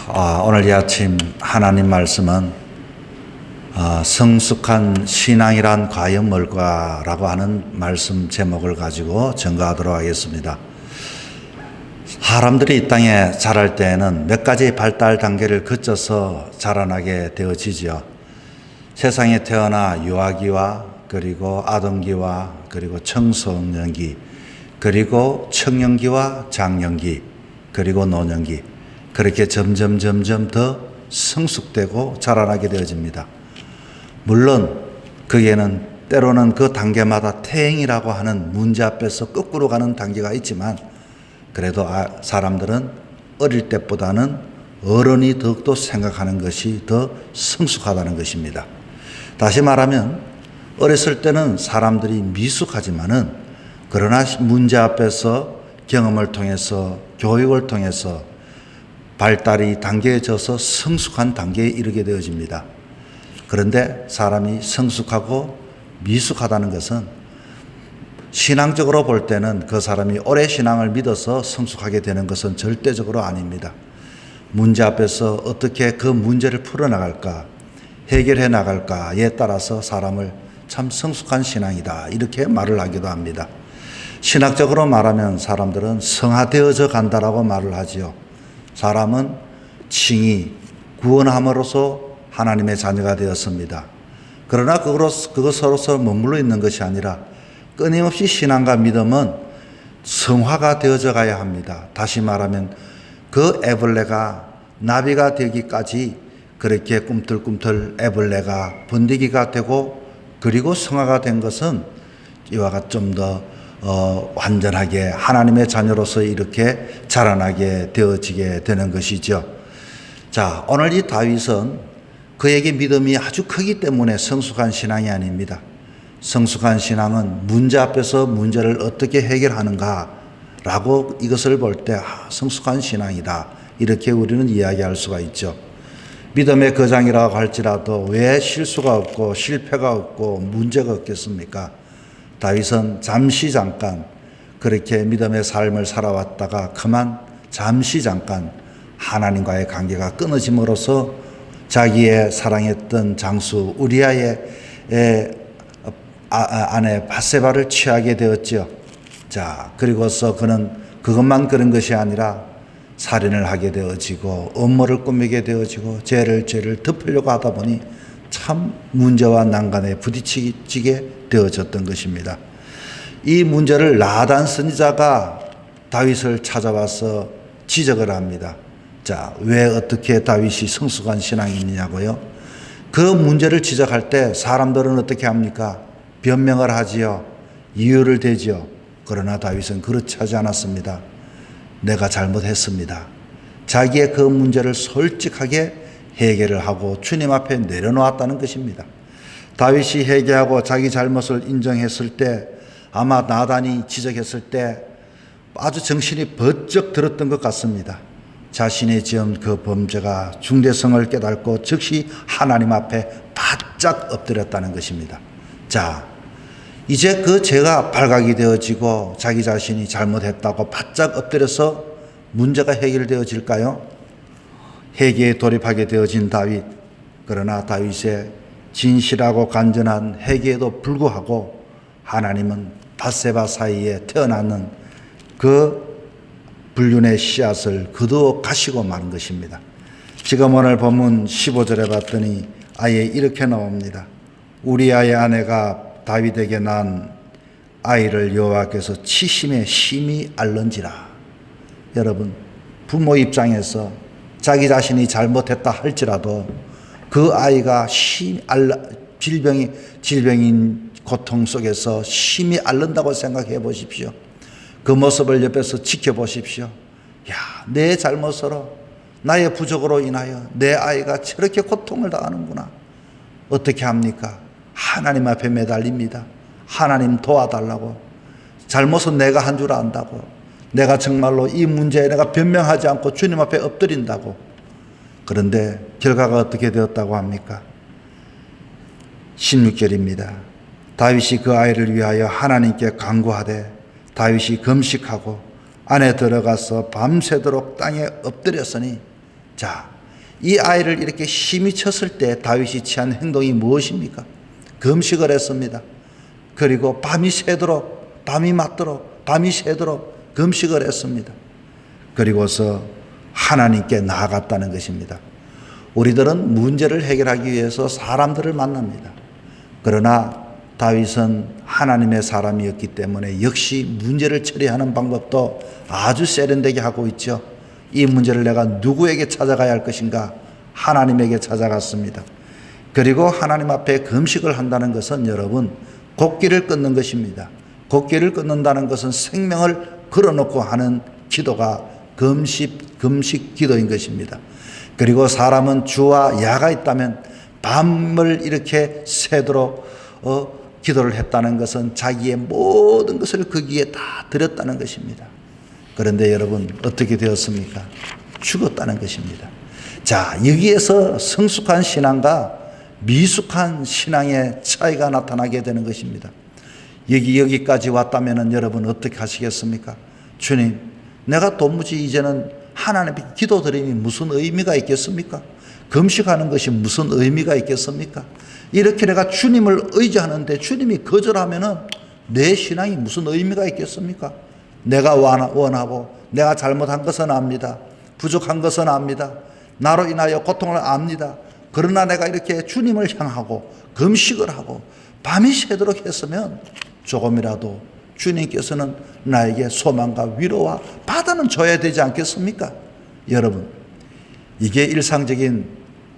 오늘 이 아침 하나님 말씀은 성숙한 신앙이란 과연 뭘까라고 하는 말씀 제목을 가지고 전가하도록 하겠습니다. 사람들이 이 땅에 자랄 때에는 몇 가지 발달 단계를 거쳐서 자라나게 되어지죠. 세상에 태어나 유아기와 그리고 아동기와 그리고 청소년기 그리고 청년기와 장년기 그리고 노년기, 그렇게 점점 더 성숙되고 자라나게 되어집니다. 물론 거기에는 때로는 그 단계마다 퇴행이라고 하는 문제 앞에서 거꾸로 가는 단계가 있지만, 그래도 사람들은 어릴 때보다는 어른이 더욱더 생각하는 것이 더 성숙하다는 것입니다. 다시 말하면 어렸을 때는 사람들이 미숙하지만은, 그러나 문제 앞에서 경험을 통해서 교육을 통해서 발달이 단계해져서 성숙한 단계에 이르게 되어집니다. 그런데 사람이 성숙하고 미숙하다는 것은 신앙적으로 볼 때는 그 사람이 오래 신앙을 믿어서 성숙하게 되는 것은 절대적으로 아닙니다. 문제 앞에서 어떻게 그 문제를 풀어나갈까, 해결해 나갈까에 따라서 사람을 참 성숙한 신앙이다, 이렇게 말을 하기도 합니다. 신학적으로 말하면 사람들은 성화되어져 간다라고 말을 하지요. 사람은 칭의, 구원함으로써 하나님의 자녀가 되었습니다. 그러나 그것으로서 머물러 있는 것이 아니라 끊임없이 신앙과 믿음은 성화가 되어져 가야 합니다. 다시 말하면 그 애벌레가 나비가 되기까지 그렇게 꿈틀꿈틀 애벌레가 번데기가 되고, 그리고 성화가 된 것은 이와 같이 좀 더 완전하게 하나님의 자녀로서 이렇게 자라나게 되어지게 되는 것이죠. 자, 오늘 이 다윗은 그에게 믿음이 아주 크기 때문에 성숙한 신앙이 아닙니다. 성숙한 신앙은 문제 앞에서 문제를 어떻게 해결하는가라고 이것을 볼 때 성숙한 신앙이다, 이렇게 우리는 이야기할 수가 있죠. 믿음의 거장이라고 할지라도 왜 실수가 없고 실패가 없고 문제가 없겠습니까? 다윗은 잠깐 그렇게 믿음의 삶을 살아왔다가 그만 잠시 잠깐 하나님과의 관계가 끊어짐으로써 자기의 사랑했던 장수 우리아의 아내 밧세바를 취하게 되었죠. 자, 그리고서 그는 그것만 그런 것이 아니라 살인을 하게 되어지고 음모를 꾸미게 되어지고 죄를 덮으려고 하다 보니 참 문제와 난간에 부딪히게 되어졌던 것입니다. 이 문제를 나단 선지자가 다윗을 찾아와서 지적을 합니다. 자, 왜 어떻게 다윗이 성숙한 신앙이 있느냐고요? 그 문제를 지적할 때 사람들은 어떻게 합니까? 변명을 하지요. 이유를 대지요. 그러나 다윗은 그렇지 하지 않았습니다. 내가 잘못했습니다. 자기의 그 문제를 솔직하게 해결을 하고 주님 앞에 내려놓았다는 것입니다. 다윗이 회개하고 자기 잘못을 인정했을 때, 아마 나단이 지적했을 때 아주 정신이 번쩍 들었던 것 같습니다. 자신의 지은 그 범죄가 중대성을 깨닫고 즉시 하나님 앞에 바짝 엎드렸다는 것입니다. 자, 이제 그 죄가 발각이 되어지고 자기 자신이 잘못했다고 바짝 엎드려서 문제가 해결되어질까요? 회개에 돌입하게 되어진 다윗. 그러나 다윗의 진실하고 간절한 회개에도 불구하고 하나님은 밧세바 사이에 태어나는 그 불륜의 씨앗을 거두어 가시고 마는 것입니다. 지금 오늘 본문 15절에 봤더니 아예 이렇게 나옵니다. 우리아의 아내가 다윗에게 난 아이를 여호와께서 치심에 심히 앓는지라. 여러분, 부모 입장에서 자기 자신이 잘못했다 할지라도 그 아이가 질병인 고통 속에서 심히 앓는다고 생각해 보십시오. 그 모습을 옆에서 지켜보십시오. 야, 내 잘못으로, 나의 부족으로 인하여 내 아이가 저렇게 고통을 당하는구나. 어떻게 합니까? 하나님 앞에 매달립니다. 하나님 도와달라고. 잘못은 내가 한 줄 안다고. 내가 정말로 이 문제에 내가 변명하지 않고 주님 앞에 엎드린다고. 그런데 결과가 어떻게 되었다고 합니까? 16절입니다. 다윗이 그 아이를 위하여 하나님께 간구하되 다윗이 금식하고 안에 들어가서 밤새도록 땅에 엎드렸으니, 자, 이 아이를 이렇게 심히 쳤을 때 다윗이 취한 행동이 무엇입니까? 금식을 했습니다. 그리고 밤이 새도록, 밤이 맞도록, 밤이 새도록 금식을 했습니다. 그리고서 하나님께 나아갔다는 것입니다. 우리들은 문제를 해결하기 위해서 사람들을 만납니다. 그러나 다윗은 하나님의 사람이었기 때문에 역시 문제를 처리하는 방법도 아주 세련되게 하고 있죠. 이 문제를 내가 누구에게 찾아가야 할 것인가? 하나님에게 찾아갔습니다. 그리고 하나님 앞에 금식을 한다는 것은 여러분 곡기를 끊는 것입니다. 곡기를 끊는다는 것은 생명을 걸어놓고 하는 기도가 금식 기도인 것입니다. 그리고 사람은 주와 야가 있다면 밤을 이렇게 새도록 기도를 했다는 것은 자기의 모든 것을 거기에 다 드렸다는 것입니다. 그런데 여러분 어떻게 되었습니까? 죽었다는 것입니다. 자, 여기에서 성숙한 신앙과 미숙한 신앙의 차이가 나타나게 되는 것입니다. 여기까지 왔다면 여러분 어떻게 하시겠습니까? 주님, 내가 도무지 이제는 하나님께 기도드림이 무슨 의미가 있겠습니까? 금식하는 것이 무슨 의미가 있겠습니까? 이렇게 내가 주님을 의지하는데 주님이 거절하면은 내 신앙이 무슨 의미가 있겠습니까? 내가 원하고 내가 잘못한 것은 압니다. 부족한 것은 압니다. 나로 인하여 고통을 압니다. 그러나 내가 이렇게 주님을 향하고 금식을 하고 밤이 새도록 했으면 조금이라도 주님께서는 나에게 소망과 위로와 바다는 줘야 되지 않겠습니까? 여러분, 이게 일상적인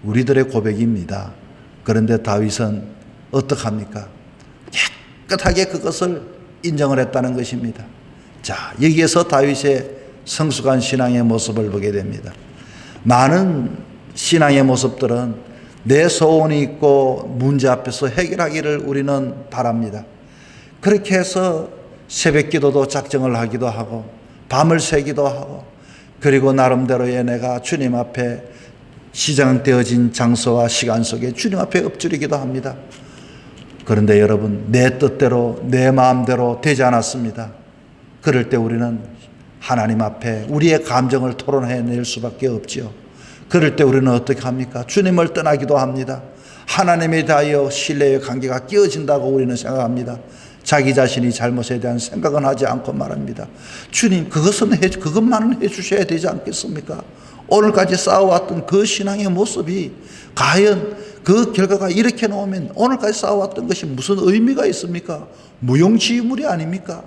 우리들의 고백입니다. 그런데 다윗은 어떡합니까? 깨끗하게 그것을 인정을 했다는 것입니다. 자, 여기에서 다윗의 성숙한 신앙의 모습을 보게 됩니다. 많은 신앙의 모습들은 내 소원이 있고 문제 앞에서 해결하기를 우리는 바랍니다. 그렇게 해서 새벽 기도도 작정을 하기도 하고 밤을 새기도 하고 그리고 나름대로의 내가 주님 앞에 시장되어진 장소와 시간 속에 주님 앞에 엎드리기도 합니다. 그런데 여러분, 내 뜻대로 내 마음대로 되지 않았습니다. 그럴 때 우리는 하나님 앞에 우리의 감정을 토론해낼 수밖에 없지요. 그럴 때 우리는 어떻게 합니까? 주님을 떠나기도 합니다. 하나님에 대하여 신뢰의 관계가 깨어진다고 우리는 생각합니다. 자기 자신이 잘못에 대한 생각은 하지 않고 말합니다. 주님, 그것만은 해주셔야 되지 않겠습니까? 오늘까지 쌓아왔던 그 신앙의 모습이 과연 그 결과가 이렇게 나오면 오늘까지 쌓아왔던 것이 무슨 의미가 있습니까? 무용지물이 아닙니까?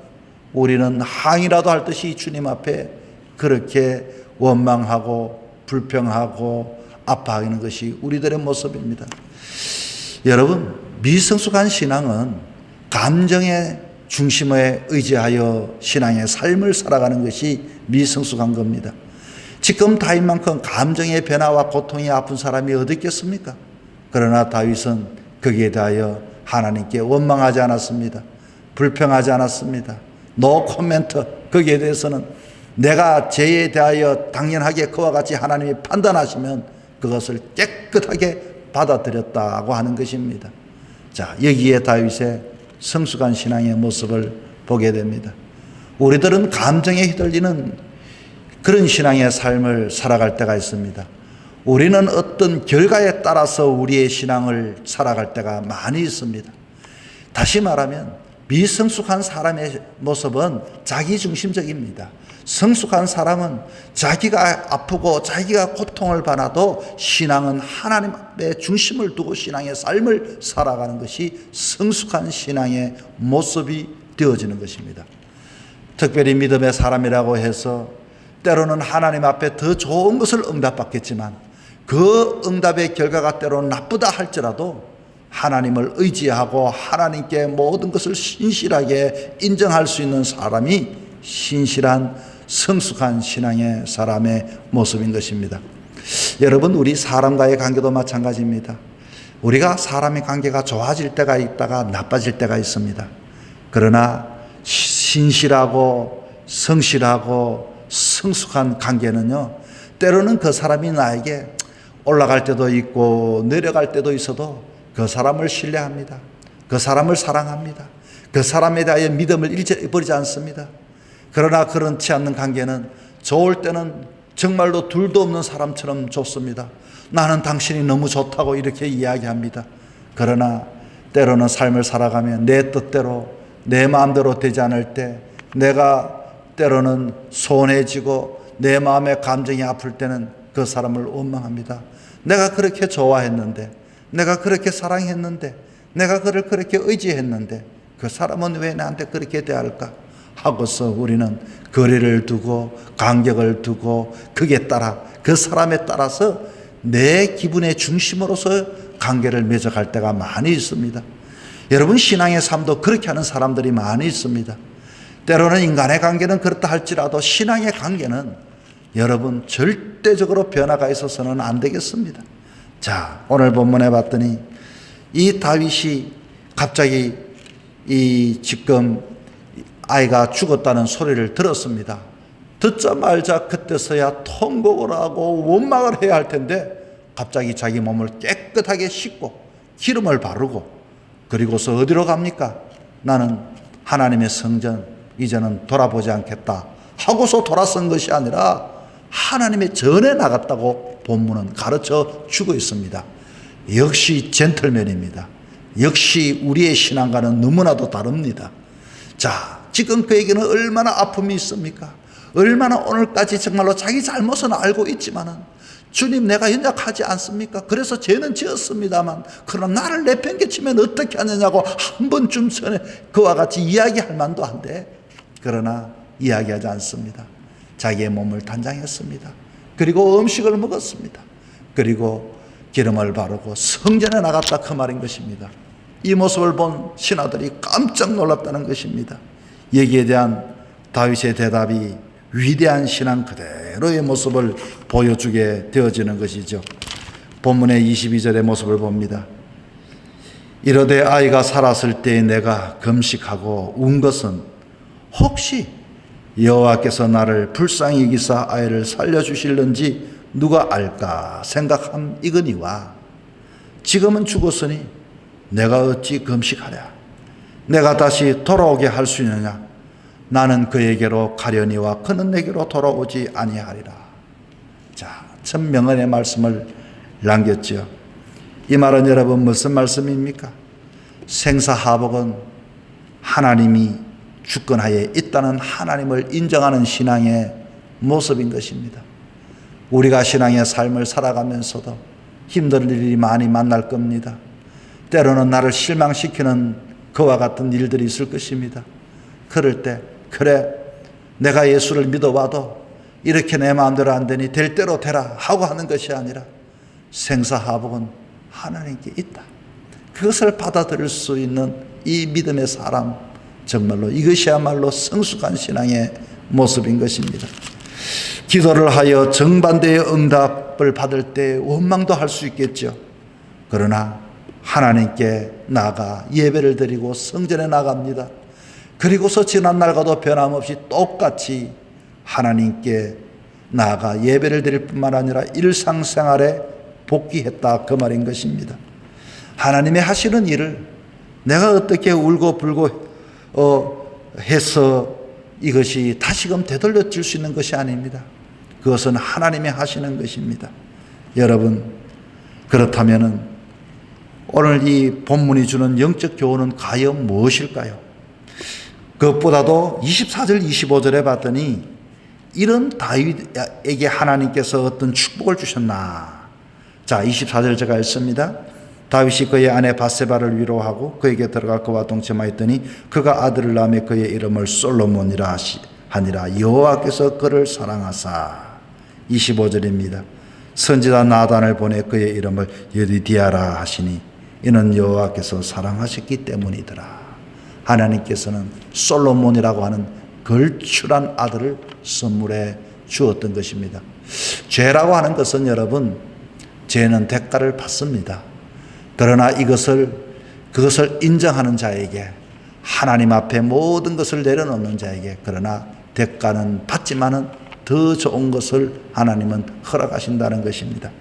우리는 항이라도 할 듯이 주님 앞에 그렇게 원망하고 불평하고 아파하는 것이 우리들의 모습입니다. 여러분, 미성숙한 신앙은 감정의 중심에 의지하여 신앙의 삶을 살아가는 것이 미성숙한 겁니다. 지금 다윗만큼 감정의 변화와 고통이 아픈 사람이 어디 있겠습니까? 그러나 다윗은 거기에 대하여 하나님께 원망하지 않았습니다. 불평하지 않았습니다. 노 코멘트. 거기에 대해서는 내가 죄에 대하여 당연하게 그와 같이 하나님이 판단하시면 그것을 깨끗하게 받아들였다고 하는 것입니다. 자, 여기에 다윗의 성숙한 신앙의 모습을 보게 됩니다. 우리들은 감정에 휘둘리는 그런 신앙의 삶을 살아갈 때가 있습니다. 우리는 어떤 결과에 따라서 우리의 신앙을 살아갈 때가 많이 있습니다. 다시 말하면 미성숙한 사람의 모습은 자기중심적입니다. 성숙한 사람은 자기가 아프고 자기가 고통을 받아도 신앙은 하나님의 중심을 두고 신앙의 삶을 살아가는 것이 성숙한 신앙의 모습이 되어지는 것입니다. 특별히 믿음의 사람이라고 해서 때로는 하나님 앞에 더 좋은 것을 응답받겠지만 그 응답의 결과가 때로는 나쁘다 할지라도 하나님을 의지하고 하나님께 모든 것을 신실하게 인정할 수 있는 사람이 신실한 성숙한 신앙의 사람의 모습인 것입니다. 여러분, 우리 사람과의 관계도 마찬가지입니다. 우리가 사람의 관계가 좋아질 때가 있다가 나빠질 때가 있습니다. 그러나 신실하고 성실하고 성숙한 관계는요, 때로는 그 사람이 나에게 올라갈 때도 있고 내려갈 때도 있어도 그 사람을 신뢰합니다. 그 사람을 사랑합니다. 그 사람에 대하여 믿음을 잃어버리지 않습니다. 그러나 그렇지 않는 관계는 좋을 때는 정말로 둘도 없는 사람처럼 좋습니다. 나는 당신이 너무 좋다고 이렇게 이야기합니다. 그러나 때로는 삶을 살아가면 내 뜻대로 내 마음대로 되지 않을 때, 내가 때로는 소원해지고 내 마음의 감정이 아플 때는 그 사람을 원망합니다. 내가 그렇게 좋아했는데, 내가 그렇게 사랑했는데, 내가 그를 그렇게 의지했는데 그 사람은 왜 나한테 그렇게 대할까 하고서 우리는 거리를 두고 간격을 두고 그게 따라, 그 사람에 따라서 내 기분의 중심으로서 관계를 맺어갈 때가 많이 있습니다. 여러분, 신앙의 삶도 그렇게 하는 사람들이 많이 있습니다. 때로는 인간의 관계는 그렇다 할지라도 신앙의 관계는 여러분 절대적으로 변화가 있어서는 안 되겠습니다. 자, 오늘 본문에 봤더니 이 다윗이 갑자기 지금 아이가 죽었다는 소리를 들었습니다. 듣자마자 그때서야 통곡을 하고 원망을 해야 할 텐데 갑자기 자기 몸을 깨끗하게 씻고 기름을 바르고 그리고서 어디로 갑니까? 나는 하나님의 성전 이제는 돌아보지 않겠다 하고서 돌아선 것이 아니라 하나님의 전에 나갔다고 본문은 가르쳐 주고 있습니다. 역시 젠틀맨입니다. 역시 우리의 신앙과는 너무나도 다릅니다. 자, 지금 그에게는 얼마나 아픔이 있습니까? 얼마나 오늘까지 정말로 자기 잘못은 알고 있지만은 주님, 내가 연약하지 않습니까? 그래서 죄는 지었습니다만 그러나 나를 내팽개치면 어떻게 하느냐고 한 번쯤 전에 그와 같이 이야기할 만도 한데, 그러나 이야기하지 않습니다. 자기의 몸을 단장했습니다. 그리고 음식을 먹었습니다. 그리고 기름을 바르고 성전에 나갔다, 그 말인 것입니다. 이 모습을 본 신하들이 깜짝 놀랐다는 것입니다. 여기에 대한 다윗의 대답이 위대한 신앙 그대로의 모습을 보여주게 되어지는 것이죠. 본문의 22절의 모습을 봅니다. 이르되 아이가 살았을 때에 내가 금식하고 운 것은 혹시 여호와께서 나를 불쌍히 여기사 아이를 살려주실는지 누가 알까 생각함 이거니와 지금은 죽었으니 내가 어찌 금식하랴. 내가 다시 돌아오게 할 수 있느냐. 나는 그에게로 가려니와 그는 내게로 돌아오지 아니하리라. 자, 참 명언의 말씀을 남겼죠. 이 말은 여러분 무슨 말씀입니까? 생사하복은 하나님이 주권하에 있다는 하나님을 인정하는 신앙의 모습인 것입니다. 우리가 신앙의 삶을 살아가면서도 힘든 일이 많이 만날 겁니다. 때로는 나를 실망시키는 그와 같은 일들이 있을 것입니다. 그럴 때 그래, 내가 예수를 믿어봐도 이렇게 내 마음대로 안 되니 될 대로 되라 하고 하는 것이 아니라 생사하복은 하나님께 있다. 그것을 받아들일 수 있는 이 믿음의 사람, 정말로 이것이야말로 성숙한 신앙의 모습인 것입니다. 기도를 하여 정반대의 응답을 받을 때 원망도 할 수 있겠죠. 그러나 하나님께 나아가 예배를 드리고 성전에 나갑니다. 그리고서 지난날과도 변함없이 똑같이 하나님께 나아가 예배를 드릴 뿐만 아니라 일상생활에 복귀했다, 그 말인 것입니다. 하나님의 하시는 일을 내가 어떻게 울고 불고 해서 이것이 다시금 되돌려질 수 있는 것이 아닙니다. 그것은 하나님이 하시는 것입니다. 여러분, 그렇다면은 오늘 이 본문이 주는 영적 교훈은 과연 무엇일까요? 그것보다도 24절 25절에 봤더니 이런 다윗에게 하나님께서 어떤 축복을 주셨나. 자, 24절 제가 읽습니다. 다윗이 그의 아내 바세바를 위로하고 그에게 들어가 그와 동침하였더니 그가 아들을 낳으며 그의 이름을 솔로몬이라 하니라. 여호와께서 그를 사랑하사. 25절입니다. 선지자 나단을 보내 그의 이름을 여디디아라 하시니 이는 여호와께서 사랑하셨기 때문이더라. 하나님께서는 솔로몬이라고 하는 걸출한 아들을 선물해 주었던 것입니다. 죄라고 하는 것은 여러분, 죄는 대가를 받습니다. 그러나 그것을 인정하는 자에게, 하나님 앞에 모든 것을 내려놓는 자에게, 그러나 대가는 받지만은 더 좋은 것을 하나님은 허락하신다는 것입니다.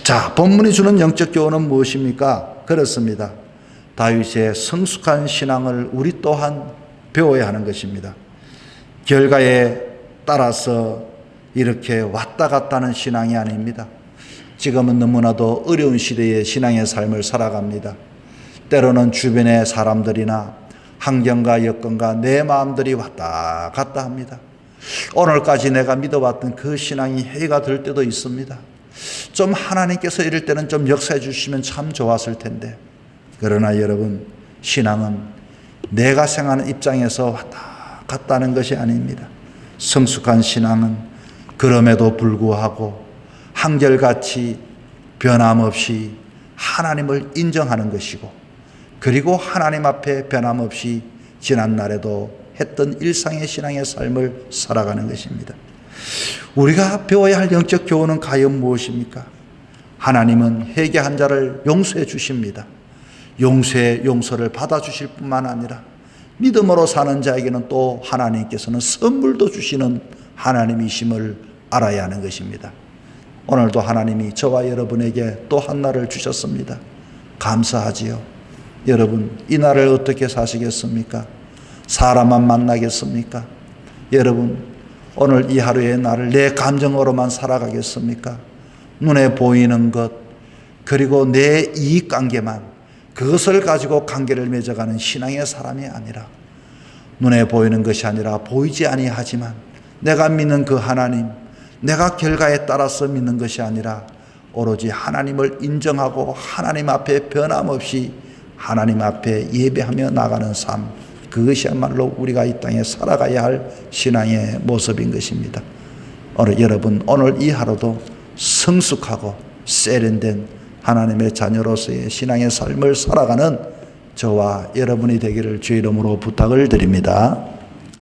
자, 본문이 주는 영적 교훈은 무엇입니까? 그렇습니다. 다윗의 성숙한 신앙을 우리 또한 배워야 하는 것입니다. 결과에 따라서 이렇게 왔다 갔다 하는 신앙이 아닙니다. 지금은 너무나도 어려운 시대의 신앙의 삶을 살아갑니다. 때로는 주변의 사람들이나 환경과 여건과 내 마음들이 왔다 갔다 합니다. 오늘까지 내가 믿어왔던 그 신앙이 해가 될 때도 있습니다. 좀 하나님께서 이럴 때는 좀 역사해 주시면 참 좋았을 텐데, 그러나 여러분, 신앙은 내가 생각하는 입장에서 왔다 갔다 하는 것이 아닙니다. 성숙한 신앙은 그럼에도 불구하고 한결같이 변함없이 하나님을 인정하는 것이고, 그리고 하나님 앞에 변함없이 지난날에도 했던 일상의 신앙의 삶을 살아가는 것입니다. 우리가 배워야 할 영적 교훈은 과연 무엇입니까? 하나님은 회개한 자를 용서해 주십니다. 용서를 받아주실 뿐만 아니라 믿음으로 사는 자에게는 또 하나님께서는 선물도 주시는 하나님이심을 알아야 하는 것입니다. 오늘도 하나님이 저와 여러분에게 또 한 날을 주셨습니다. 감사하지요. 여러분, 이 날을 어떻게 사시겠습니까? 사람만 만나겠습니까? 여러분, 오늘 이 하루의 날을 내 감정으로만 살아가겠습니까? 눈에 보이는 것, 그리고 내 이익관계만, 그것을 가지고 관계를 맺어가는 신앙의 사람이 아니라, 눈에 보이는 것이 아니라 보이지 아니하지만 내가 믿는 그 하나님, 내가 결과에 따라서 믿는 것이 아니라 오로지 하나님을 인정하고 하나님 앞에 변함없이 하나님 앞에 예배하며 나가는 삶, 그것이야말로 우리가 이 땅에 살아가야 할 신앙의 모습인 것입니다. 여러분, 오늘 이 하루도 성숙하고 세련된 하나님의 자녀로서의 신앙의 삶을 살아가는 저와 여러분이 되기를 주의 이름으로 부탁을 드립니다.